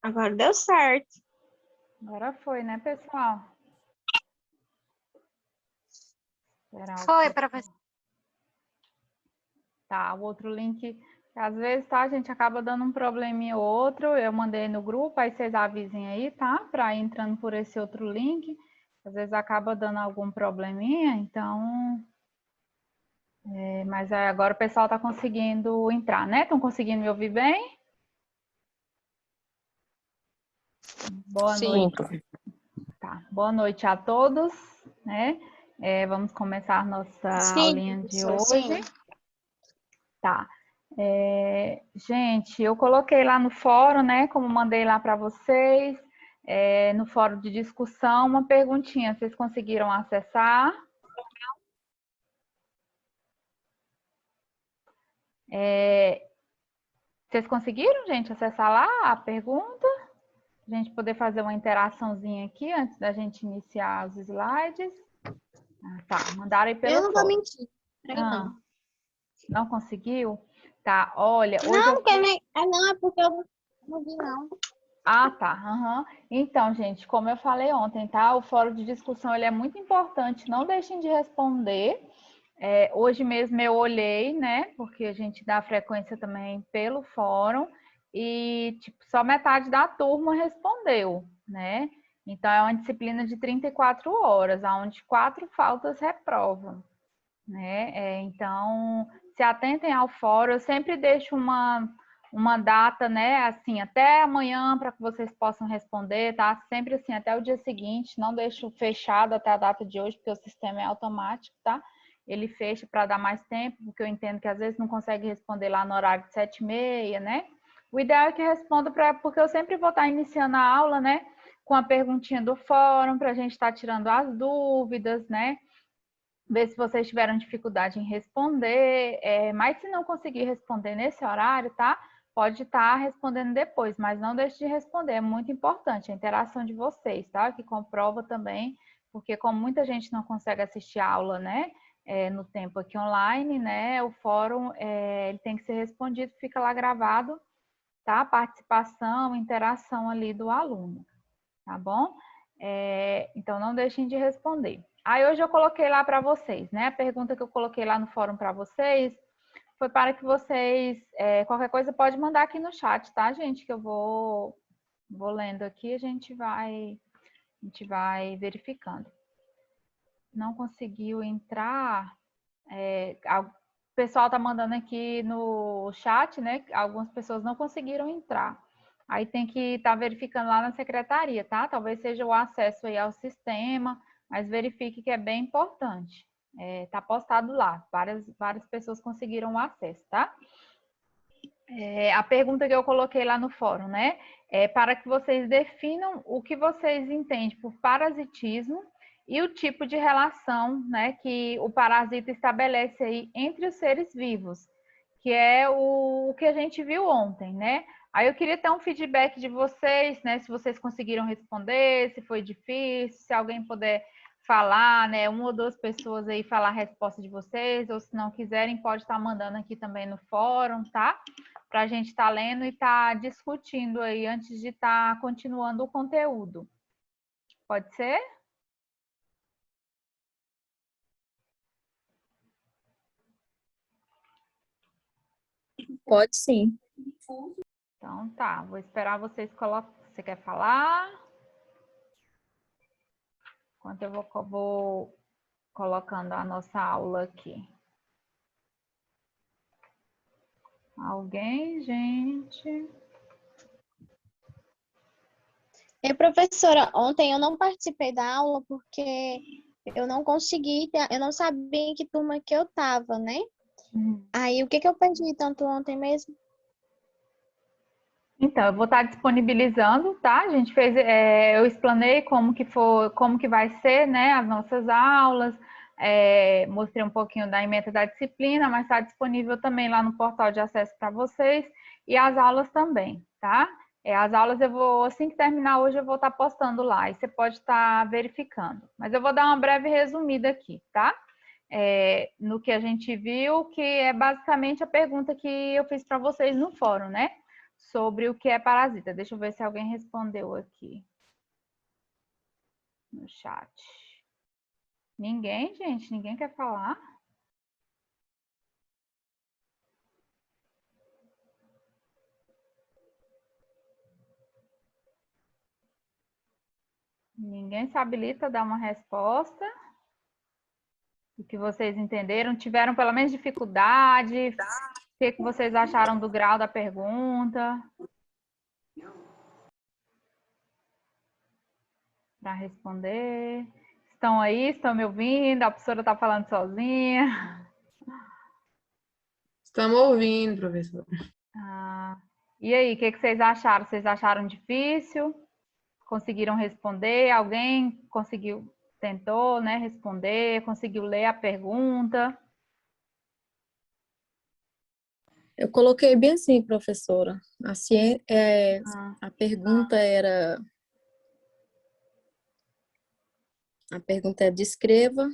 Agora deu certo. Agora foi, né, pessoal? Foi, professor. Tá, o outro link, às vezes, tá, a gente acaba dando um probleminha ou outro. Eu mandei no grupo, aí vocês avisem aí, tá? Para ir entrando por esse outro link. Às vezes acaba dando algum probleminha, então. Mas aí agora o pessoal tá conseguindo entrar, né? Estão conseguindo me ouvir bem? Boa noite. Tá. Boa noite a todos, né? Vamos começar a nossa aulinha de hoje. Tá. Gente, eu coloquei lá no fórum, né? Como mandei lá para vocês, no fórum de discussão, uma perguntinha. Vocês conseguiram acessar? Vocês conseguiram, gente, acessar lá a pergunta? A gente poder fazer uma interaçãozinha aqui antes da gente iniciar os slides. Tá, mandaram aí pelo Eu não vou fórum. mentir. Não. Não conseguiu? Tá, olha, hoje Não, porque não, é porque eu não vi, não. Ah, tá. Uhum. Então, gente, como eu falei ontem, tá? O fórum de discussão ele é muito importante. Não deixem de responder. Hoje mesmo eu olhei, né? Porque a gente dá frequência também pelo fórum e tipo, só metade da turma respondeu, né? Então é uma disciplina de 34 horas, onde 4 faltas reprovam, né? Então se atentem ao fórum. Eu sempre deixo uma data, né, assim, até amanhã para que vocês possam responder, tá? Sempre assim, até o dia seguinte, não deixo fechado até a data de hoje, porque o sistema é automático, tá? Ele fecha para dar mais tempo, porque eu entendo que às vezes não consegue responder lá no horário de 7h30, né? O ideal é que responda, porque eu sempre vou estar iniciando a aula, né, com a perguntinha do fórum, para a gente estar tirando as dúvidas, né? Ver se vocês tiveram dificuldade em responder, mas se não conseguir responder nesse horário, tá? Pode estar respondendo depois, mas não deixe de responder, é muito importante a interação de vocês, tá? Que comprova também, porque como muita gente não consegue assistir a aula, né, no tempo aqui online, né, o fórum, ele tem que ser respondido, fica lá gravado, tá? Participação, interação ali do aluno, tá bom? Então, não deixem de responder. Aí, hoje eu coloquei lá para vocês, né? A pergunta que eu coloquei lá no fórum para vocês foi para que vocês, qualquer coisa pode mandar aqui no chat, tá, gente? Que eu vou lendo aqui, a gente vai verificando. Não conseguiu entrar, o pessoal tá mandando aqui no chat, né? Algumas pessoas não conseguiram entrar. Aí tem que estar verificando lá na secretaria, tá? Talvez seja o acesso aí ao sistema, mas verifique que é bem importante. Tá postado lá, várias pessoas conseguiram o acesso, tá? A pergunta que eu coloquei lá no fórum, né? É para que vocês definam o que vocês entendem por parasitismo e o tipo de relação, né, que o parasita estabelece aí entre os seres vivos, que é o que a gente viu ontem, né? Aí eu queria ter um feedback de vocês, né? Se vocês conseguiram responder, se foi difícil, se alguém puder falar, né? Uma ou duas pessoas aí falar a resposta de vocês, ou se não quiserem, pode estar mandando aqui também no fórum, tá? Para a gente estar lendo e estar discutindo aí antes de estar continuando o conteúdo. Pode ser? Pode sim. Então tá, vou esperar vocês colocar. Você quer falar? Enquanto eu vou colocando a nossa aula aqui. Alguém, gente? Professora, ontem eu não participei da aula porque eu não consegui, eu não sabia em que turma que eu tava, né? Aí, o que eu perdi tanto ontem mesmo? Então, eu vou estar disponibilizando, tá? A gente fez, eu explanei como que vai ser, né, as nossas aulas, mostrei um pouquinho da ementa da disciplina, mas está disponível também lá no portal de acesso para vocês e as aulas também, tá? As aulas assim que terminar hoje, eu vou estar postando lá e você pode estar verificando. Mas eu vou dar uma breve resumida aqui, tá? No que a gente viu, que é basicamente a pergunta que eu fiz para vocês no fórum, né? sobre o que é parasita. Deixa eu ver se alguém respondeu aqui no chat. Ninguém, gente? Ninguém quer falar? Ninguém se habilita a dar uma resposta? O que vocês entenderam? Tiveram pelo menos dificuldade? O que vocês acharam do grau da pergunta? Para responder. Estão aí? Estão me ouvindo? A professora está falando sozinha? Estamos ouvindo, professor. E aí, o que vocês acharam? Vocês acharam difícil? Conseguiram responder? Alguém conseguiu, tentou, né, responder? Conseguiu ler a pergunta? Eu coloquei bem assim, professora. A pergunta era... A pergunta é: descreva,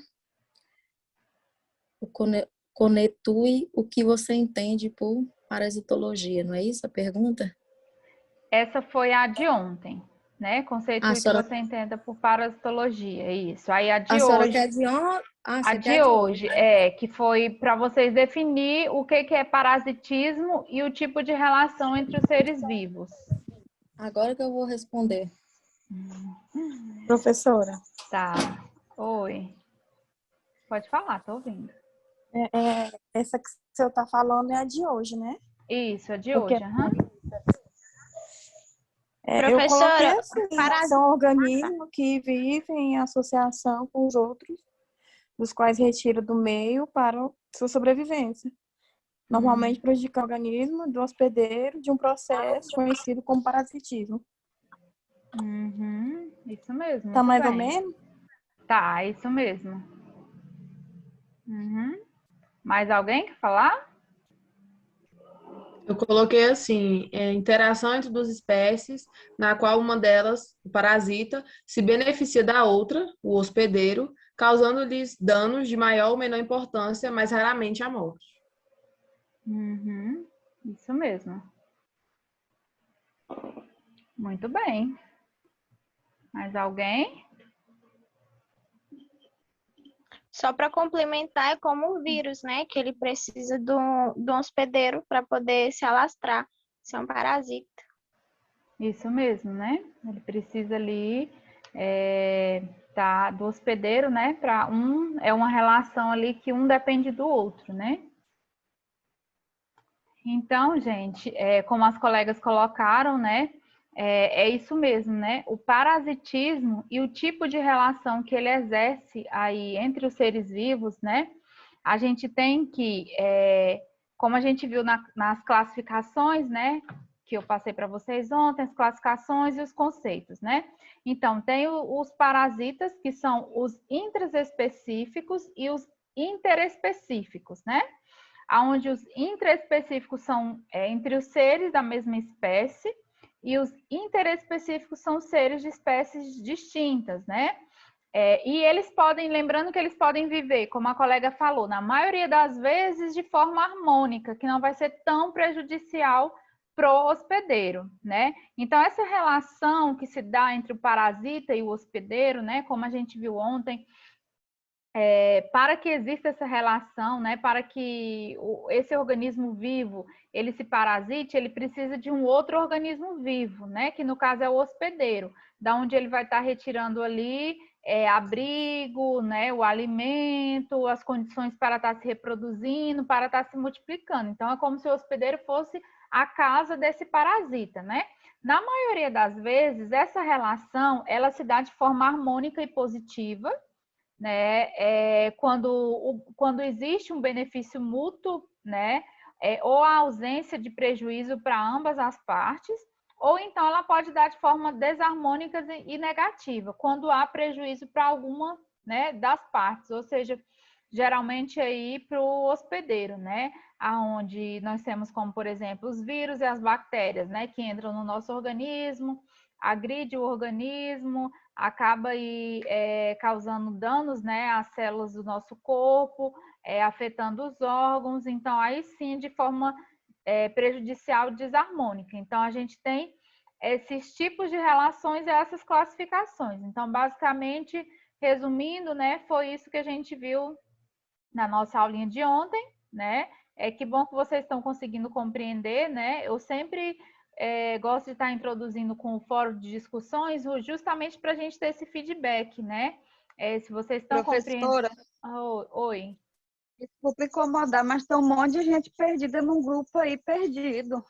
conetue o que você entende por parasitologia, não é isso a pergunta? Essa foi a de ontem, né? Conceitue o que você entenda por parasitologia, é isso. Aí a de a senhora hoje... quer de ontem? A de hoje, né? Que foi para vocês definir o que é parasitismo e o tipo de relação entre os seres vivos. Agora que eu vou responder. Professora. Tá. Oi. Pode falar, tô ouvindo. Essa que o senhor está falando é a de hoje, né? Isso, a de hoje. Eu coloquei assim, são organismos que vivem em associação com os outros, dos quais retira do meio para sua sobrevivência. Normalmente prejudica o organismo do hospedeiro de um processo conhecido como parasitismo. Isso mesmo. Tá mais ou menos? Tá, isso mesmo. Mais alguém quer falar? Eu coloquei assim, interação entre duas espécies, na qual uma delas, o parasita, se beneficia da outra, o hospedeiro, causando-lhes danos de maior ou menor importância, mas raramente a morte. Isso mesmo. Muito bem. Mais alguém? Só para complementar, é como o vírus, né? Que ele precisa do hospedeiro para poder se alastrar. Isso é um parasita. Isso mesmo, né? Ele precisa ali do hospedeiro, né? É uma relação ali que um depende do outro, né? Então, gente, como as colegas colocaram, né? É isso mesmo, né? O parasitismo e o tipo de relação que ele exerce aí entre os seres vivos, né? A gente tem que, como a gente viu nas classificações, né? Que eu passei para vocês ontem, as classificações e os conceitos, né? Então, tem os parasitas, que são os intraespecíficos e os interespecíficos, né? Onde os intraespecíficos são entre os seres da mesma espécie e os interespecíficos são seres de espécies distintas, né? E eles podem, lembrando que eles podem viver, como a colega falou, na maioria das vezes de forma harmônica, que não vai ser tão prejudicial para o hospedeiro, né? Então, essa relação que se dá entre o parasita e o hospedeiro, né? Como a gente viu ontem, para que exista essa relação, né, para que esse organismo vivo ele se parasite, ele precisa de um outro organismo vivo, né, que no caso é o hospedeiro, da onde ele vai estar retirando ali abrigo, né, o alimento, as condições para estar se reproduzindo, para estar se multiplicando. Então, é como se o hospedeiro fosse a casa desse parasita, né? Na maioria das vezes, essa relação ela se dá de forma harmônica e positiva, né? Quando existe um benefício mútuo, né? Ou a ausência de prejuízo para ambas as partes, ou então ela pode dar de forma desarmônica e negativa, quando há prejuízo para alguma, né, das partes, ou seja, geralmente aí para o hospedeiro, né? Aonde nós temos como, por exemplo, os vírus e as bactérias, né, que entram no nosso organismo, agride o organismo, acaba aí causando danos, né, às células do nosso corpo, afetando os órgãos. Então, aí sim, de forma prejudicial e desarmônica. Então, a gente tem esses tipos de relações e essas classificações. Então, basicamente, resumindo, né, foi isso que a gente viu na nossa aulinha de ontem, né? Que bom que vocês estão conseguindo compreender, né? Eu sempre gosto de estar introduzindo com o fórum de discussões, justamente para a gente ter esse feedback, né? Se vocês estão Professora, compreendendo... Oi. desculpa incomodar, mas tem um monte de gente perdida num grupo aí, perdido.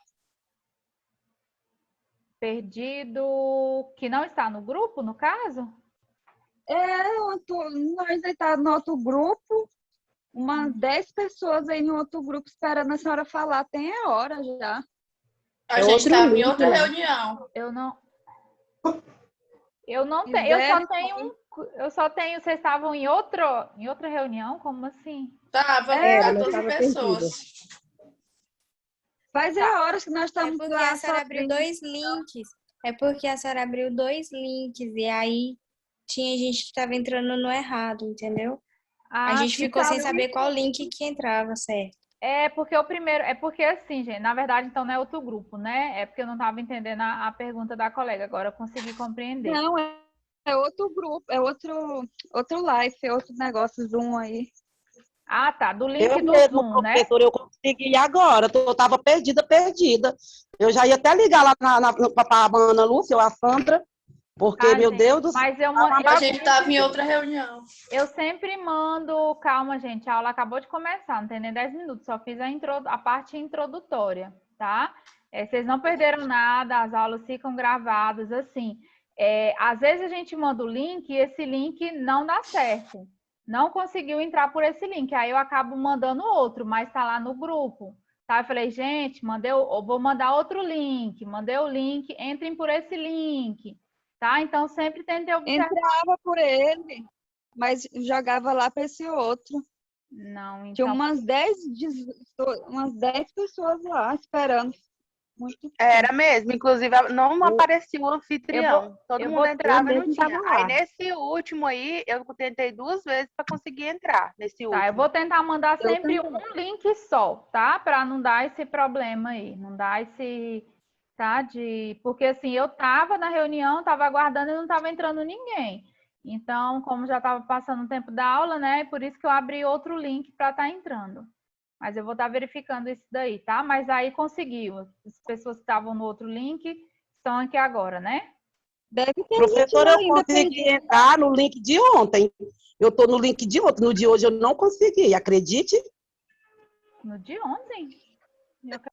Perdido que não está no grupo, no caso? Nós estamos no outro grupo, umas 10 pessoas aí no outro grupo esperando a senhora falar, tem hora já. A gente estava em outra reunião. Eu não tenho, eu só tenho, vocês estavam em outra reunião? Como assim? Tava, 14 pessoas. Faz horas que nós estamos porque a senhora abriu 2 links. É porque a senhora abriu 2 links e aí tinha gente que estava entrando no errado, entendeu? A gente ficou sem saber qual link que entrava, certo? Porque o primeiro, porque assim, gente, na verdade, então não é outro grupo, né? É porque eu não estava entendendo a pergunta da colega, agora eu consegui compreender. Não, é outro grupo, é outro live, é outro negócio, Zoom aí. Ah, tá, do link eu do mesmo, Zoom, né? professor, eu consegui agora, eu estava perdida. Eu já ia até ligar lá para a Ana Lúcia ou a Sandra, porque, meu gente, Deus do céu. Mas a gente estava em outra reunião. Eu sempre mando... Calma, gente, a aula acabou de começar, não tem nem 10 minutos, só fiz a parte introdutória, tá? Vocês não perderam nada, as aulas ficam gravadas, assim. Às vezes a gente manda o link e esse link não dá certo. Não conseguiu entrar por esse link, aí eu acabo mandando outro, mas tá lá no grupo. Tá? Eu falei, gente, vou mandar outro link, mandei o link, entrem por esse link. Tá? Então, sempre tentei observar. Entrava por ele, mas jogava lá para esse outro. Não, então... Tinha umas 10 pessoas lá esperando. Era mesmo, inclusive não aparecia o anfitrião. Todo mundo entrava e não tinha. Aí nesse último aí, eu tentei 2 vezes para conseguir entrar nesse último. Tá, eu vou tentar mandar sempre um link só, tá? Para não dar esse problema aí, não dar esse... Tá? Porque assim, eu tava na reunião, tava aguardando e não tava entrando ninguém. Então, como já tava passando o tempo da aula, né? Por isso que eu abri outro link para estar entrando. Mas eu vou estar verificando isso daí, tá? Mas aí conseguiu. As pessoas que estavam no outro link estão aqui agora, né? Professora, eu consegui entrar no link de ontem. Eu tô no link de ontem. No de hoje eu não consegui, acredite? No de ontem?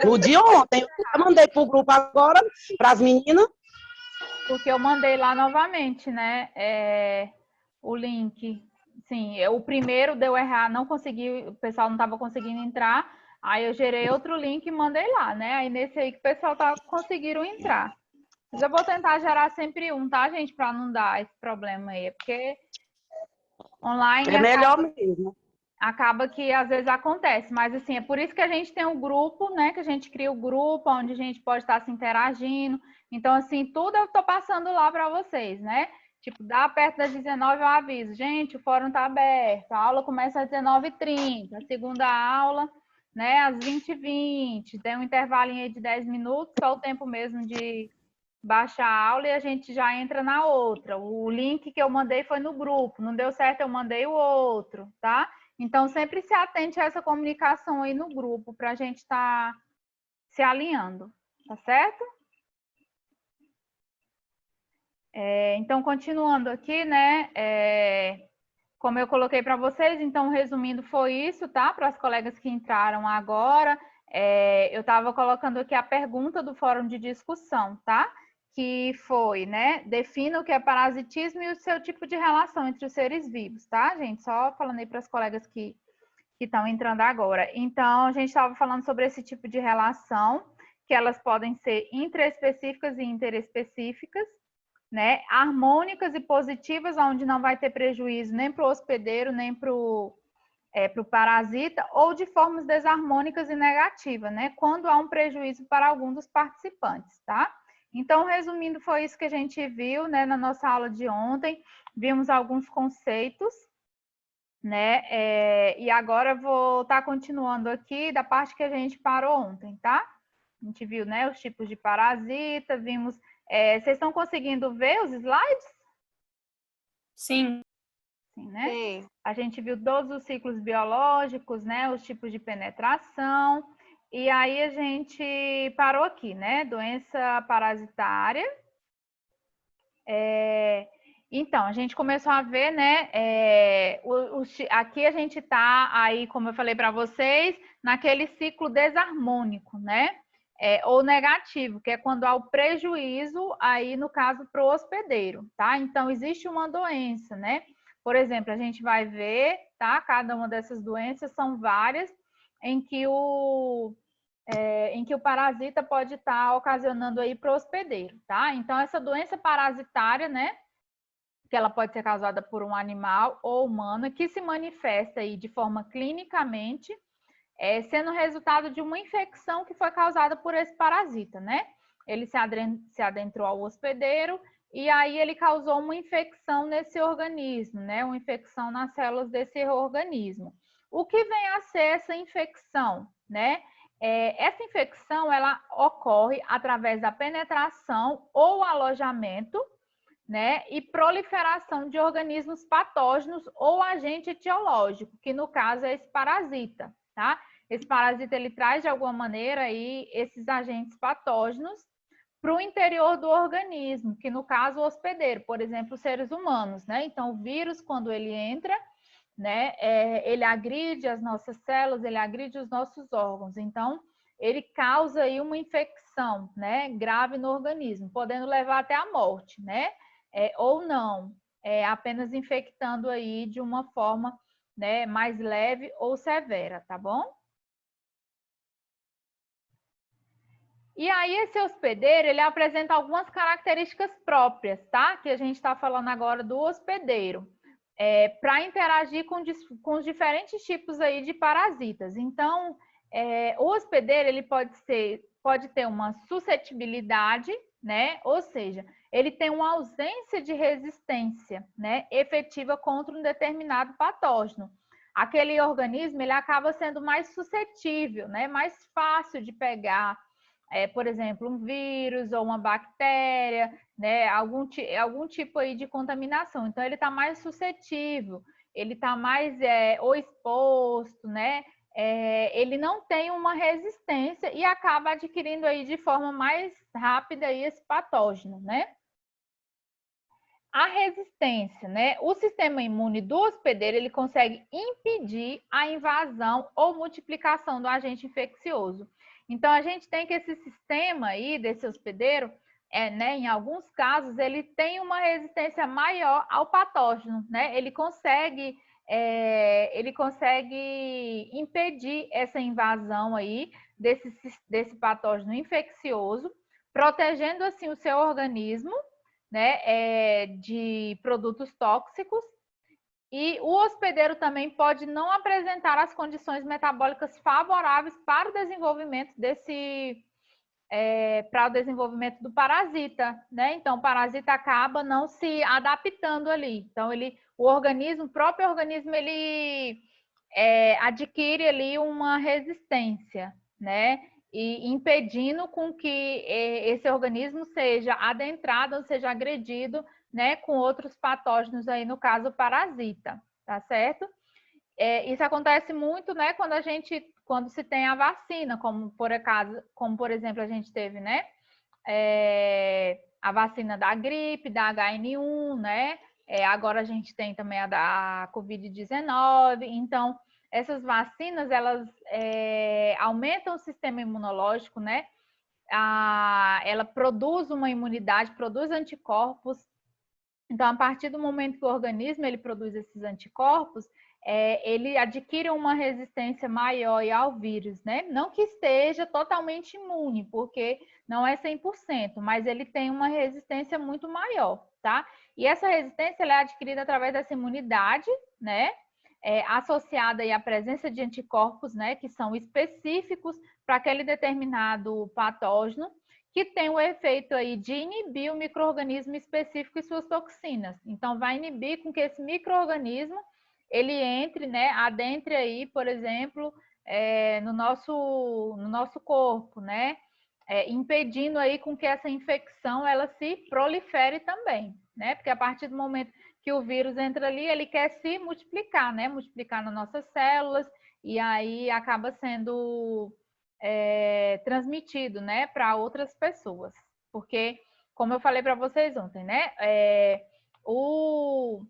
No de ontem. Eu mandei pro grupo agora, para as meninas. Porque eu mandei lá novamente, né? O link. Sim, o primeiro deu errado, não consegui, o pessoal não estava conseguindo entrar. Aí eu gerei outro link e mandei lá, né? Aí nesse aí que o pessoal conseguiram entrar. Mas eu vou tentar gerar sempre um, tá, gente? Para não dar esse problema aí. Porque online é melhor mesmo. Acaba que às vezes acontece. Mas assim, é por isso que a gente tem um grupo, né? Que a gente cria o grupo, onde a gente pode estar se interagindo. Então, assim, tudo eu tô passando lá para vocês, né? Tipo, dá perto das 19 eu aviso. Gente, o fórum tá aberto. A aula começa às 19h30. A segunda aula, né, às 20h20. Tem um intervalinho aí de 10 minutos, só o tempo mesmo de baixar a aula e a gente já entra na outra. O link que eu mandei foi no grupo. Não deu certo, eu mandei o outro, tá? Então, sempre se atente a essa comunicação aí no grupo, para a gente estar se alinhando, tá certo? Então, continuando aqui, né? Como eu coloquei para vocês, então, resumindo, foi isso, tá? Para as colegas que entraram agora, eu estava colocando aqui a pergunta do fórum de discussão, tá? Que foi, né? Defina o que é parasitismo e o seu tipo de relação entre os seres vivos, tá, gente? Só falando aí para as colegas que estão entrando agora. Então, a gente estava falando sobre esse tipo de relação, que elas podem ser intraespecíficas e interespecíficas, né? Harmônicas e positivas, onde não vai ter prejuízo nem para o hospedeiro, nem para o parasita, ou de formas desarmônicas e negativas, né? Quando há um prejuízo para algum dos participantes, tá? Então, resumindo, foi isso que a gente viu, né, na nossa aula de ontem. Vimos alguns conceitos, né? E agora eu vou estar continuando aqui da parte que a gente parou ontem, tá? A gente viu, né, os tipos de parasita, vimos... vocês estão conseguindo ver os slides? Sim. Sim, né? Sim. A gente viu todos os ciclos biológicos, né, os tipos de penetração, e aí a gente parou aqui, né, doença parasitária. Então, a gente começou a ver, né, aqui a gente está aí, como eu falei para vocês, naquele ciclo desarmônico, né, ou negativo, que é quando há o prejuízo aí, no caso, para o hospedeiro, tá? Então, existe uma doença, né? Por exemplo, a gente vai ver, tá? Cada uma dessas doenças são várias em que o parasita pode estar ocasionando aí para o hospedeiro, tá? Então, essa doença parasitária, né, que ela pode ser causada por um animal ou humano, que se manifesta aí de forma clinicamente, sendo resultado de uma infecção que foi causada por esse parasita, né? Ele se adentrou ao hospedeiro e aí ele causou uma infecção nesse organismo, né? Uma infecção nas células desse organismo. O que vem a ser essa infecção, né? Essa infecção, ela ocorre através da penetração ou alojamento, né, e proliferação de organismos patógenos ou agente etiológico, que no caso é esse parasita, tá? Esse parasita, ele traz de alguma maneira aí esses agentes patógenos para o interior do organismo, que no caso o hospedeiro, por exemplo, os seres humanos, né? Então, o vírus, quando ele entra, né, ele agride as nossas células, ele agride os nossos órgãos. Então, ele causa aí uma infecção, né, grave no organismo, podendo levar até a morte, né? Ou não, apenas infectando aí de uma forma, né, mais leve ou severa, tá bom? E aí esse hospedeiro, ele apresenta algumas características próprias, tá? Que a gente está falando agora do hospedeiro, para interagir com os diferentes tipos aí de parasitas. Então, o hospedeiro, ele pode ter uma suscetibilidade, né? Ou seja, ele tem uma ausência de resistência, né, efetiva contra um determinado patógeno. Aquele organismo, ele acaba sendo mais suscetível, né, mais fácil de pegar, por exemplo, um vírus ou uma bactéria, né, algum tipo aí de contaminação. Então, ele está mais suscetível, ele está mais ou exposto, né, ele não tem uma resistência e acaba adquirindo aí de forma mais rápida aí esse patógeno, né? A resistência, né? O sistema imune do hospedeiro, ele consegue impedir a invasão ou multiplicação do agente infeccioso. Então, a gente tem que esse sistema aí desse hospedeiro, né, em alguns casos, ele tem uma resistência maior ao patógeno, né? Ele consegue impedir essa invasão aí desse patógeno infeccioso, protegendo assim o seu organismo, né, de produtos tóxicos. E o hospedeiro também pode não apresentar as condições metabólicas favoráveis para o desenvolvimento do parasita, né? Então, o parasita acaba não se adaptando ali. Então, o próprio organismo, ele adquire ali uma resistência, né? E impedindo com que esse organismo seja adentrado, ou seja agredido, né, com outros patógenos aí, no caso, parasita, tá certo? Isso acontece muito, né, quando se tem a vacina, como por exemplo, a gente teve, né, a vacina da gripe, da HN1, né, agora a gente tem também a da Covid-19, então, essas vacinas, elas aumentam o sistema imunológico, né, ela produz uma imunidade, produz anticorpos. Então, a partir do momento que o organismo ele produz esses anticorpos, ele adquire uma resistência maior ao vírus, né? Não que esteja totalmente imune, porque não é 100%, mas ele tem uma resistência muito maior, tá? E essa resistência ela é adquirida através dessa imunidade, né? Associada aí à presença de anticorpos, né? Que são específicos para aquele determinado patógeno, que tem o efeito aí de inibir o micro-organismo específico e suas toxinas. Então, vai inibir com que esse micro-organismo ele entre, né, adentre aí, por exemplo, no nosso corpo, né? impedindo aí com que essa infecção ela se prolifere também, né? Porque a partir do momento que o vírus entra ali, ele quer se multiplicar, né? Multiplicar nas nossas células e aí acaba sendo transmitido, né, para outras pessoas. Porque, como eu falei para vocês ontem, né, o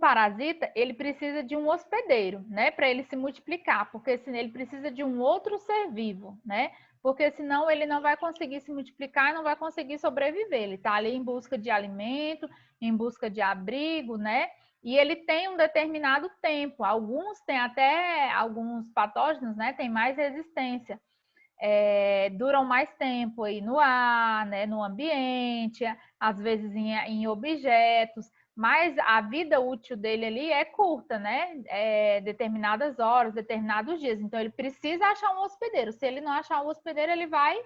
parasita, ele precisa de um hospedeiro, né, para ele se multiplicar, porque senão ele precisa de um outro ser vivo, né, porque senão ele não vai conseguir se multiplicar e não vai conseguir sobreviver. Ele está ali em busca de alimento, em busca de abrigo, né, e ele tem um determinado tempo. Alguns têm até, alguns patógenos, né, têm mais resistência. Duram mais tempo aí no ar, né, no ambiente, às vezes em objetos, mas a vida útil dele ali é curta, né? Determinadas horas, determinados dias. Então, ele precisa achar um hospedeiro. Se ele não achar um hospedeiro, ele vai,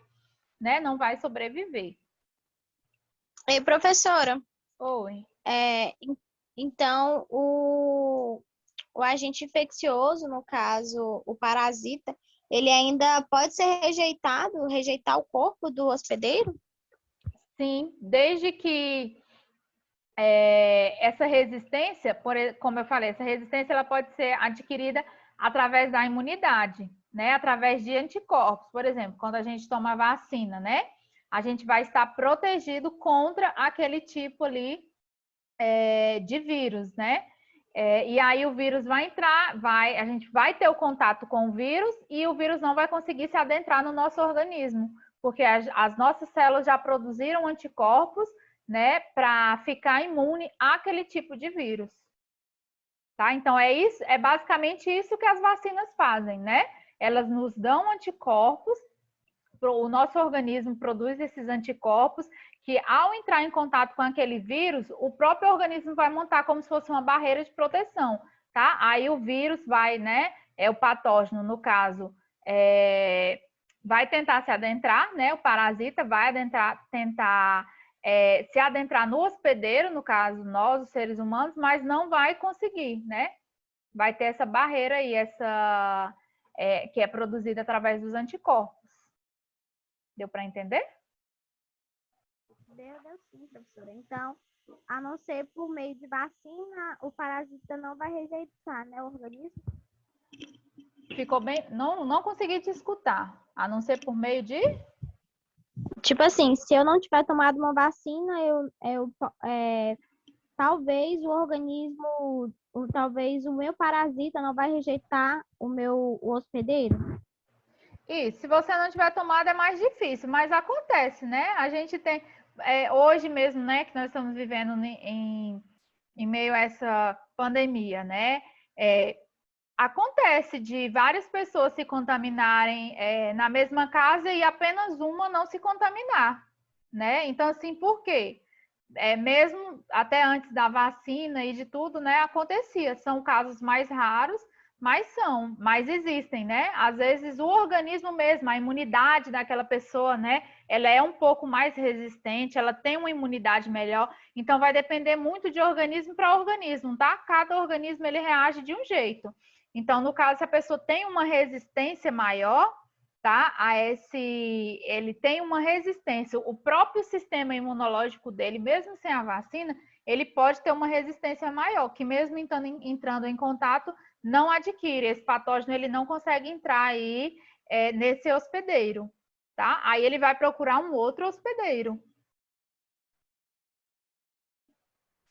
né, não vai sobreviver. Ei, professora. Oi. Então, o agente infeccioso, no caso, o parasita, ele ainda pode ser rejeitar o corpo do hospedeiro? Sim, desde que essa resistência, como eu falei, essa resistência ela pode ser adquirida através da imunidade, né? Através de anticorpos. Por exemplo, quando a gente toma vacina, né? A gente vai estar protegido contra aquele tipo ali de vírus, né? E aí o vírus vai entrar, a gente vai ter o contato com o vírus e o vírus não vai conseguir se adentrar no nosso organismo, porque as nossas células já produziram anticorpos, né, para ficar imune àquele tipo de vírus. Tá? Então é basicamente isso que as vacinas fazem, né? Elas nos dão anticorpos, o nosso organismo produz esses anticorpos que, ao entrar em contato com aquele vírus, o próprio organismo vai montar como se fosse uma barreira de proteção, tá? Aí o vírus vai, né? O patógeno, no caso, vai tentar se adentrar, né? O parasita vai tentar se adentrar no hospedeiro, no caso, nós, os seres humanos, mas não vai conseguir, né? Vai ter essa barreira aí, que é produzida através dos anticorpos. Deu para entender? Deu sim, professora. Então, a não ser por meio de vacina, o parasita não vai rejeitar, né, o organismo? Ficou bem? Não consegui te escutar. A não ser por meio de? Tipo assim, se eu não tiver tomado uma vacina, talvez o organismo, talvez o meu parasita não vai rejeitar o hospedeiro. Isso, se você não tiver tomado é mais difícil, mas acontece, né? A gente tem, hoje mesmo, né, que nós estamos vivendo em meio a essa pandemia, né? Acontece de várias pessoas se contaminarem na mesma casa e apenas uma não se contaminar, né? Então, assim, por quê? Mesmo até antes da vacina e de tudo, né, acontecia. São casos mais raros, mas existem, né? Às vezes o organismo mesmo, a imunidade daquela pessoa, né? Ela é um pouco mais resistente, ela tem uma imunidade melhor, então vai depender muito de organismo para organismo, tá? Cada organismo ele reage de um jeito. Então, no caso, se a pessoa tem uma resistência maior, tá? Ele tem uma resistência, o próprio sistema imunológico dele, mesmo sem a vacina, ele pode ter uma resistência maior, que mesmo entrando em contato, não adquire. Esse patógeno, ele não consegue entrar aí nesse hospedeiro, tá? Aí ele vai procurar um outro hospedeiro.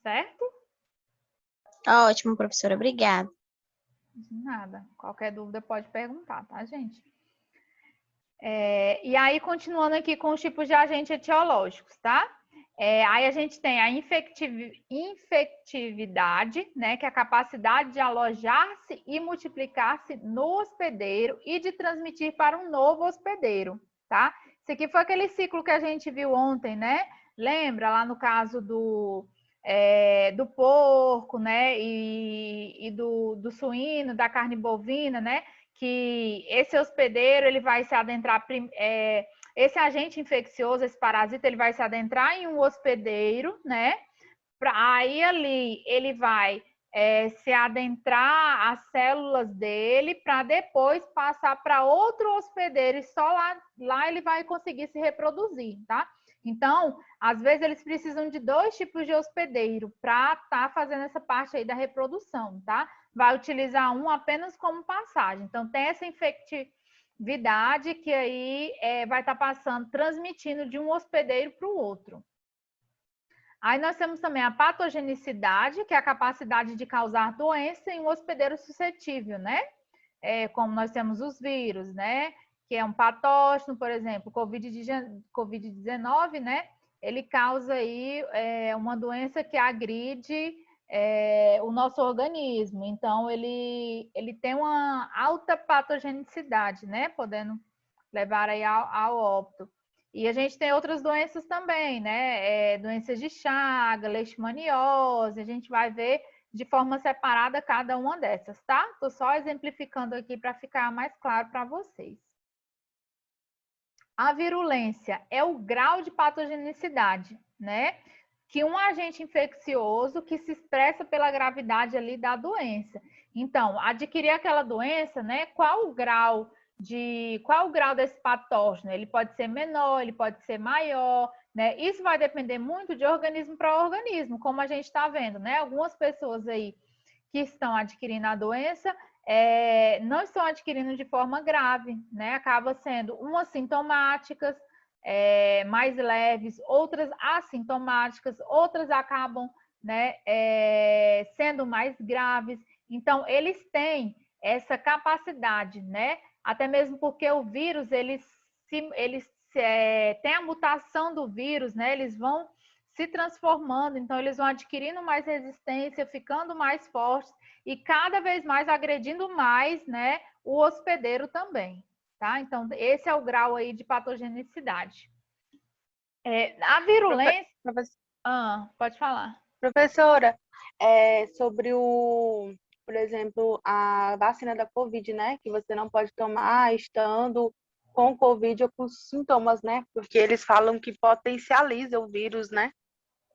Certo? Ótimo, professora. Obrigada. De nada. Qualquer dúvida pode perguntar, tá, gente? E aí, continuando aqui com os tipos de agentes etiológicos, tá? Aí a gente tem a infectividade, né, que é a capacidade de alojar-se e multiplicar-se no hospedeiro e de transmitir para um novo hospedeiro, tá? Esse aqui foi aquele ciclo que a gente viu ontem, né? Lembra lá no caso do porco, né, e do suíno, da carne bovina, né? Que esse hospedeiro, ele vai se adentrar, esse agente infeccioso, esse parasita, ele vai se adentrar em um hospedeiro, né? Aí ali ele vai se adentrar às células dele para depois passar para outro hospedeiro e só lá ele vai conseguir se reproduzir, tá? Então, às vezes eles precisam de 2 tipos de hospedeiro para estar fazendo essa parte aí da reprodução, tá? Vai utilizar um apenas como passagem. Então, tem essa infectividade que aí vai estar passando, transmitindo de um hospedeiro para o outro. Aí nós temos também a patogenicidade, que é a capacidade de causar doença em um hospedeiro suscetível, né? Como nós temos os vírus, né? Que é um patógeno, por exemplo, Covid-19, né? Ele causa aí uma doença que agride o nosso organismo. Então, ele tem uma alta patogenicidade, né? Podendo levar aí ao óbito. E a gente tem outras doenças também, né? Doenças de Chagas, leishmaniose, a gente vai ver de forma separada cada uma dessas, tá? Estou só exemplificando aqui para ficar mais claro para vocês. A virulência é o grau de patogenicidade, né? Que um agente infeccioso que se expressa pela gravidade ali da doença. Então, adquirir aquela doença, né? Qual o grau desse patógeno? Ele pode ser menor, ele pode ser maior, né? Isso vai depender muito de organismo para organismo, como a gente está vendo, né? Algumas pessoas aí que estão adquirindo a doença não estão adquirindo de forma grave, né? Acaba sendo umas sintomáticas, mais leves, outras assintomáticas, outras acabam, né, sendo mais graves. Então, eles têm essa capacidade, né? Até mesmo porque o vírus, eles têm a mutação do vírus, né? Eles vão se transformando, então eles vão adquirindo mais resistência, ficando mais fortes e cada vez mais agredindo mais, né, o hospedeiro também, tá? Então, esse é o grau aí de patogenicidade. A virulência... pode falar. Professora, sobre por exemplo, a vacina da Covid, né? Que você não pode tomar estando com Covid ou com sintomas, né? Porque eles falam que potencializa o vírus, né?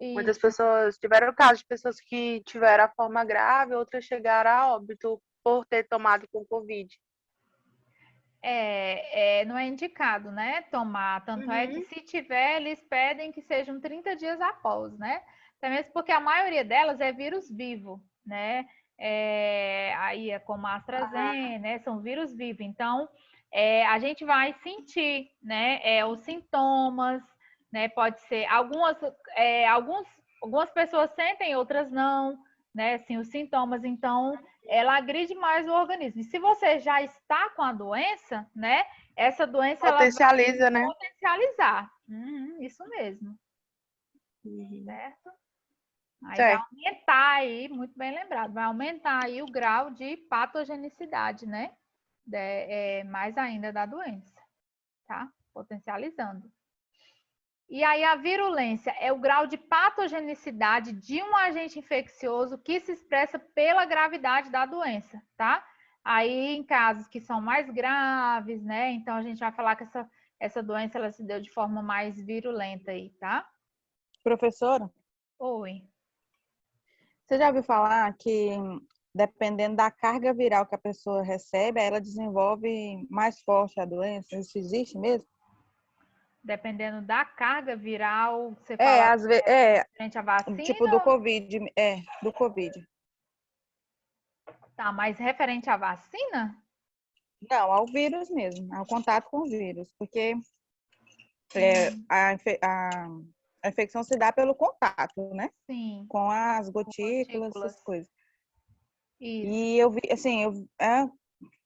Isso. Muitas pessoas tiveram casos de pessoas que tiveram a forma grave, outras chegaram a óbito por ter tomado com Covid. Não é indicado, né? Tomar. Tanto é que se tiver, eles pedem que sejam 30 dias após, né? Até mesmo porque a maioria delas é vírus vivo, né? Aí como a AstraZeneca, né? São vírus vivos. Então, a gente vai sentir, né? Os sintomas, né? Pode ser algumas pessoas sentem, outras não, né? Assim, os sintomas. Então, ela agride mais o organismo. E se você já está com a doença, né? Essa doença potencializa, ela vai né? Potencializar. Isso mesmo. Certo? Aí vai aumentar aí, muito bem lembrado, vai aumentar aí o grau de patogenicidade, né? Mais ainda da doença, tá? Potencializando. E aí a virulência é o grau de patogenicidade de um agente infeccioso que se expressa pela gravidade da doença, tá? Aí em casos que são mais graves, né? Então a gente vai falar que essa doença ela se deu de forma mais virulenta aí, tá? Professora? Oi. Você já ouviu falar que, dependendo da carga viral que a pessoa recebe, ela desenvolve mais forte a doença? Isso existe mesmo? Dependendo da carga viral, você fala às vezes, frente à vacina? Tipo do Covid, do Covid. Tá, mas referente à vacina? Não, ao vírus mesmo, ao contato com o vírus, porque a infecção se dá pelo contato, né? Sim. Com as gotículas, essas coisas. Isso. E eu vi, assim,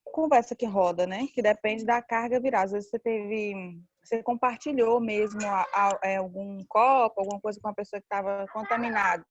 conversa que roda, né? Que depende da carga viral. Às vezes você compartilhou mesmo algum copo, alguma coisa com uma pessoa que estava contaminada.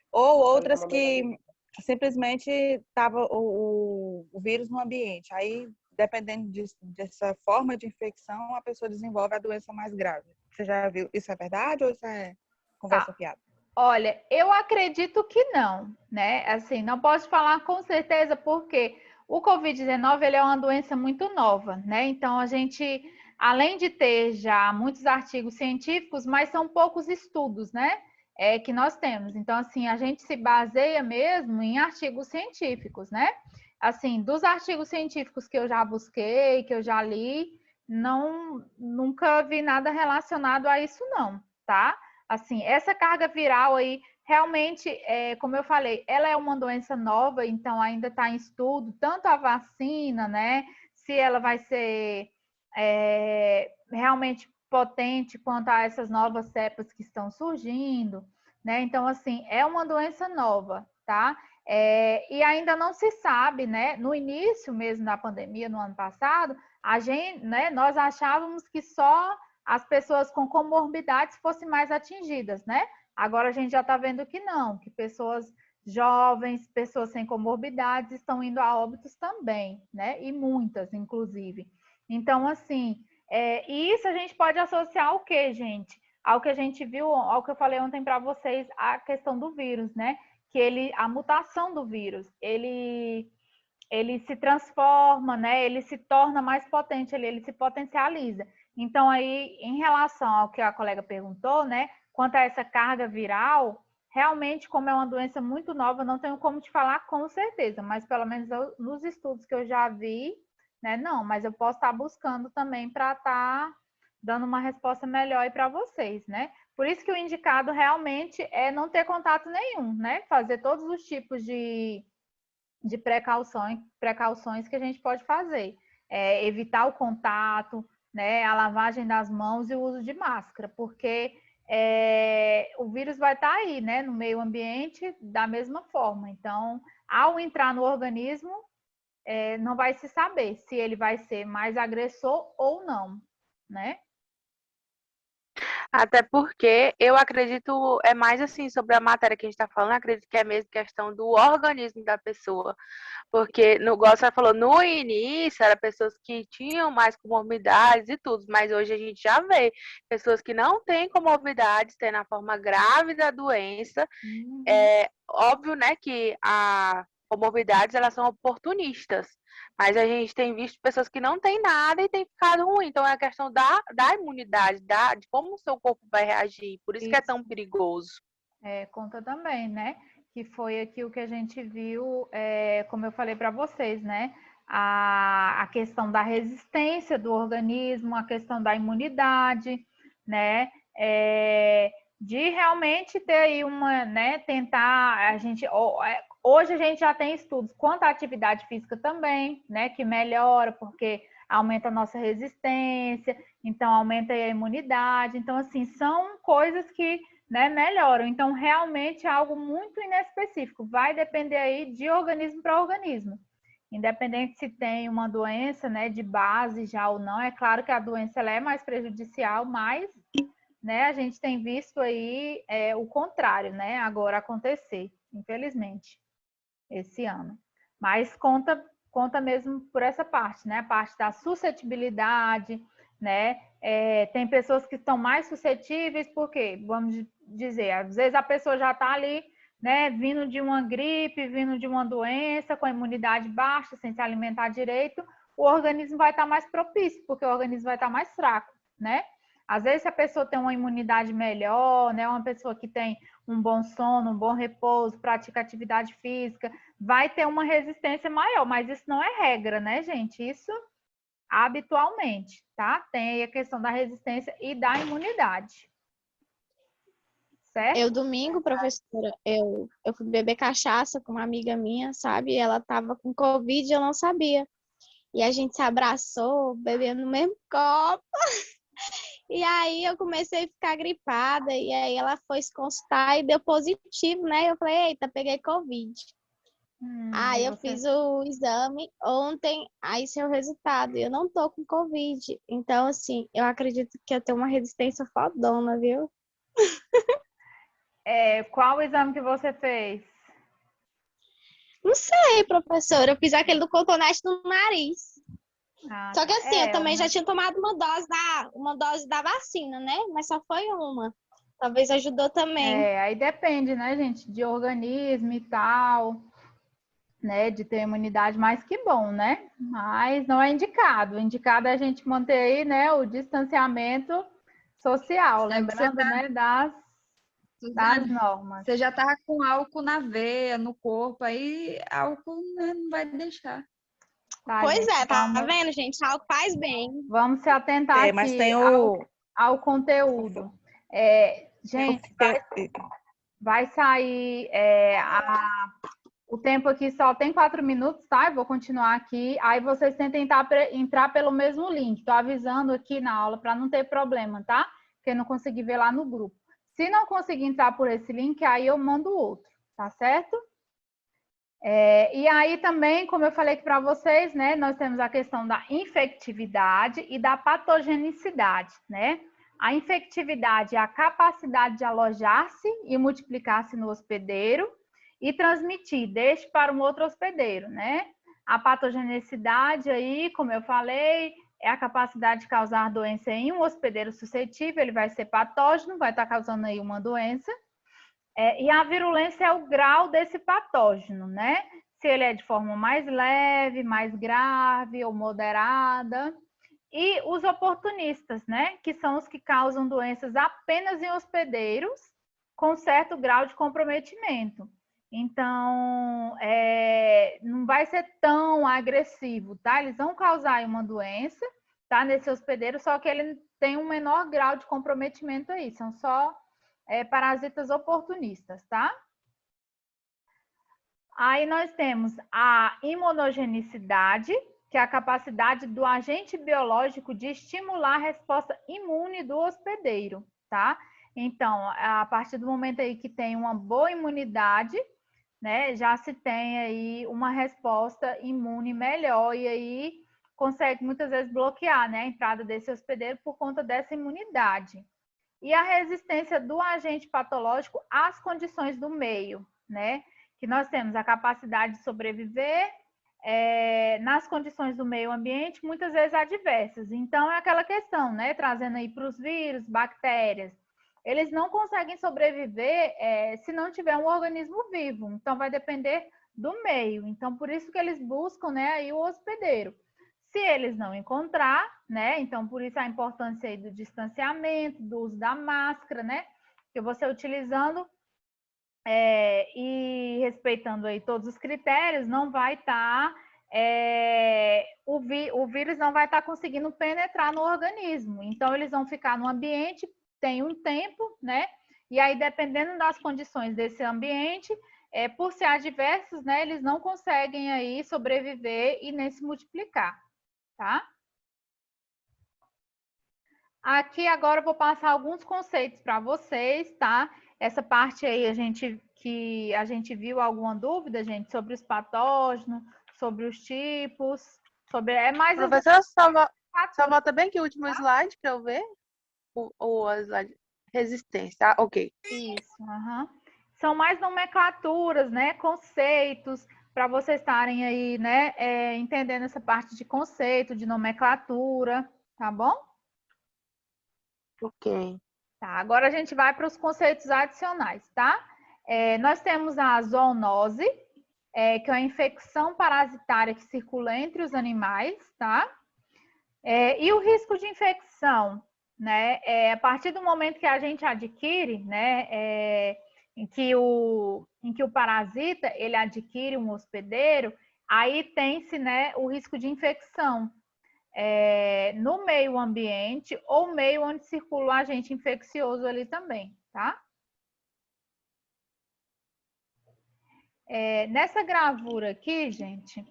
Ou outras que simplesmente estava o vírus no ambiente. Aí, dependendo dessa forma de infecção, a pessoa desenvolve a doença mais grave. Você já viu? Isso é verdade ou isso é conversa fiada? Olha, eu acredito que não, né? Assim, não posso falar com certeza porque o Covid-19 ele é uma doença muito nova, né? Então, a gente, além de ter já muitos artigos científicos, mas são poucos estudos, né? que nós temos. Então, assim, a gente se baseia mesmo em artigos científicos, né? Assim, dos artigos científicos que eu já busquei, que eu já li, nunca vi nada relacionado a isso, não, tá? Assim, essa carga viral aí, realmente, como eu falei, ela é uma doença nova, então ainda está em estudo, tanto a vacina, né? Se ela vai ser realmente potente quanto a essas novas cepas que estão surgindo, né? Então, assim, é uma doença nova, tá? E ainda não se sabe, né? No início mesmo da pandemia, no ano passado, nós achávamos que só as pessoas com comorbidades fossem mais atingidas, né? Agora a gente já está vendo que não, que pessoas jovens, pessoas sem comorbidades estão indo a óbitos também, né? E muitas, inclusive. Então, assim, e isso a gente pode associar ao quê, gente? Ao que a gente viu, ao que eu falei ontem para vocês, a questão do vírus, né? Que a mutação do vírus, ele se transforma, né? Ele se torna mais potente, ele se potencializa. Então, aí, em relação ao que a colega perguntou, né? Quanto a essa carga viral, realmente, como é uma doença muito nova, não tenho como te falar com certeza, mas pelo menos nos estudos que eu já vi, né? Não, mas eu posso estar buscando também para estar dando uma resposta melhor aí para vocês, né? Por isso que o indicado realmente é não ter contato nenhum, né? Fazer todos os tipos de precauções que a gente pode fazer. Evitar o contato, né? A lavagem das mãos e o uso de máscara, porque o vírus vai estar aí, né? No meio ambiente da mesma forma. Então, ao entrar no organismo, não vai se saber se ele vai ser mais agressor ou não, né? Até porque eu acredito, é mais assim, sobre a matéria que a gente está falando, acredito que é mesmo questão do organismo da pessoa. Porque, igual você falou, no início, eram pessoas que tinham mais comorbidades e tudo, mas hoje a gente já vê pessoas que não têm comorbidades, tendo a forma grave da doença. É óbvio, né, que as comorbidades, elas são oportunistas. Mas a gente tem visto pessoas que não têm nada e tem ficado ruim. Então, é a questão da imunidade, de como o seu corpo vai reagir. Por isso que é tão perigoso. Conta também, né? Que foi aqui o que a gente viu, como eu falei para vocês, né? A questão da resistência do organismo, a questão da imunidade, né? De realmente ter aí né? Tentar, hoje a gente já tem estudos quanto à atividade física também, né? Que melhora, porque aumenta a nossa resistência, então aumenta aí a imunidade. Então, assim, são coisas que, né, melhoram. Então, realmente é algo muito inespecífico. Vai depender aí de organismo para organismo. Independente se tem uma doença, né, de base já ou não. É claro que a doença ela é mais prejudicial, mas, né, a gente tem visto aí o contrário, né, agora acontecer, infelizmente, esse ano. Mas conta mesmo por essa parte, né, a parte da suscetibilidade, né, tem pessoas que estão mais suscetíveis, porque, vamos dizer, às vezes a pessoa já está ali, né, vindo de uma gripe, vindo de uma doença, com a imunidade baixa, sem se alimentar direito, o organismo vai estar mais propício, porque o organismo vai estar mais fraco, né? Às vezes, se a pessoa tem uma imunidade melhor, né, uma pessoa que tem um bom sono, um bom repouso, pratica atividade física, vai ter uma resistência maior, mas isso não é regra, né, gente? Isso habitualmente, tá? Tem aí a questão da resistência e da imunidade. Certo? Domingo, professora, eu fui beber cachaça com uma amiga minha, sabe? Ela tava com Covid e eu não sabia. E a gente se abraçou, bebendo no mesmo copo. E aí eu comecei a ficar gripada, e aí ela foi se consultar e deu positivo, né? Eu falei, eita, peguei Covid. Aí eu fiz o exame ontem, aí saiu o resultado. Eu não tô com Covid. Então, assim, eu acredito que eu tenho uma resistência fodona, viu? Qual o exame que você fez? Não sei, professora. Eu fiz aquele do cotonete no nariz. Só que assim, eu também já tinha tomado uma dose da vacina, né? Mas só foi uma. Talvez ajudou também. Aí depende, né, gente? De organismo e tal, né? De ter imunidade, mais que bom, né? Mas não é indicado. O indicado é a gente manter aí, né, o distanciamento social. Lembrando, né, das normas. Você já tá com álcool na veia, no corpo, aí álcool, né, não vai deixar. Tá, Pois gente, é, tá vamos, vendo, gente? Álcool faz bem. vamos se atentar Mas aqui tem ao conteúdo. Gente, vai sair o tempo aqui só tem 4 minutos, tá? Eu vou continuar aqui. Aí vocês tentem entrar pelo mesmo link. Tô avisando aqui na aula para não ter problema, tá? Quem não conseguir ver lá no grupo. Se não conseguir entrar por esse link, aí eu mando outro, tá certo? E aí também, como eu falei aqui para vocês, né? Nós temos a questão da infectividade e da patogenicidade, né? A infectividade é a capacidade de alojar-se e multiplicar-se no hospedeiro e transmitir deste para um outro hospedeiro, né? A patogenicidade aí, como eu falei, é a capacidade de causar doença em um hospedeiro suscetível, ele vai ser patógeno, vai estar causando aí uma doença. E a virulência é o grau desse patógeno, né? Se ele é de forma mais leve, mais grave ou moderada. E os oportunistas, né? Que são os que causam doenças apenas em hospedeiros com certo grau de comprometimento. Então, não vai ser tão agressivo, tá? Eles vão causar uma doença, tá? Nesse hospedeiro, só que ele tem um menor grau de comprometimento aí. São só parasitas oportunistas, tá? Aí nós temos a imunogenicidade, que é a capacidade do agente biológico de estimular a resposta imune do hospedeiro, tá? Então, a partir do momento aí que tem uma boa imunidade, né, já se tem aí uma resposta imune melhor e aí consegue muitas vezes bloquear, né, a entrada desse hospedeiro por conta dessa imunidade. E a resistência do agente patológico às condições do meio, né? Que nós temos a capacidade de sobreviver nas condições do meio ambiente, muitas vezes adversas. Então, é aquela questão, né? Trazendo aí para os vírus, bactérias. Eles não conseguem sobreviver se não tiver um organismo vivo. Então, vai depender do meio. Então, por isso que eles buscam, né, aí o hospedeiro. Se eles não encontrar, né? Então, por isso a importância aí do distanciamento, do uso da máscara, né? Que você utilizando e respeitando aí todos os critérios, não vai estar... o vírus não vai estar conseguindo penetrar no organismo. Então, eles vão ficar no ambiente, tem um tempo, né? E aí, dependendo das condições desse ambiente, por ser adversos, né? Eles não conseguem aí sobreviver e nem se multiplicar. Tá? Aqui agora eu vou passar alguns conceitos para vocês, tá? Essa parte aí a gente viu alguma dúvida, gente, sobre os patógenos, sobre os tipos, sobre mais Professora, só volta bem aqui o último slide para eu ver. O slide resistência, ok. Isso, São mais nomenclaturas, né? Conceitos, para vocês estarem aí, né, entendendo essa parte de conceito, de nomenclatura, tá bom? Ok. Tá, agora a gente vai para os conceitos adicionais, tá? Nós temos a zoonose, que é a infecção parasitária que circula entre os animais, tá? E o risco de infecção, né? A partir do momento que a gente adquire, né, em que o parasita ele adquire um hospedeiro, aí tem-se, né, o risco de infecção no meio ambiente ou meio onde circula o agente infeccioso ali também, tá? Nessa gravura aqui, gente,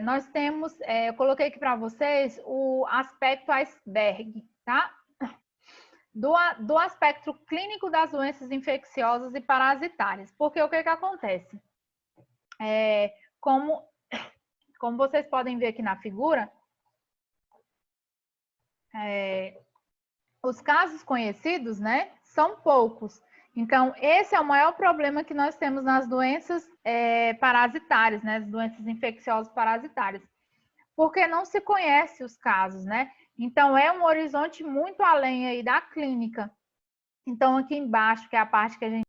nós temos, eu coloquei aqui para vocês o aspecto iceberg, tá? Do aspecto clínico das doenças infecciosas e parasitárias. Porque o que acontece? Como vocês podem ver aqui na figura, os casos conhecidos, né, são poucos. Então, esse é o maior problema que nós temos nas doenças parasitárias, né, as doenças infecciosas parasitárias. Porque não se conhece os casos, né? Então, é um horizonte muito além aí da clínica. Então, aqui embaixo, que é a parte que a gente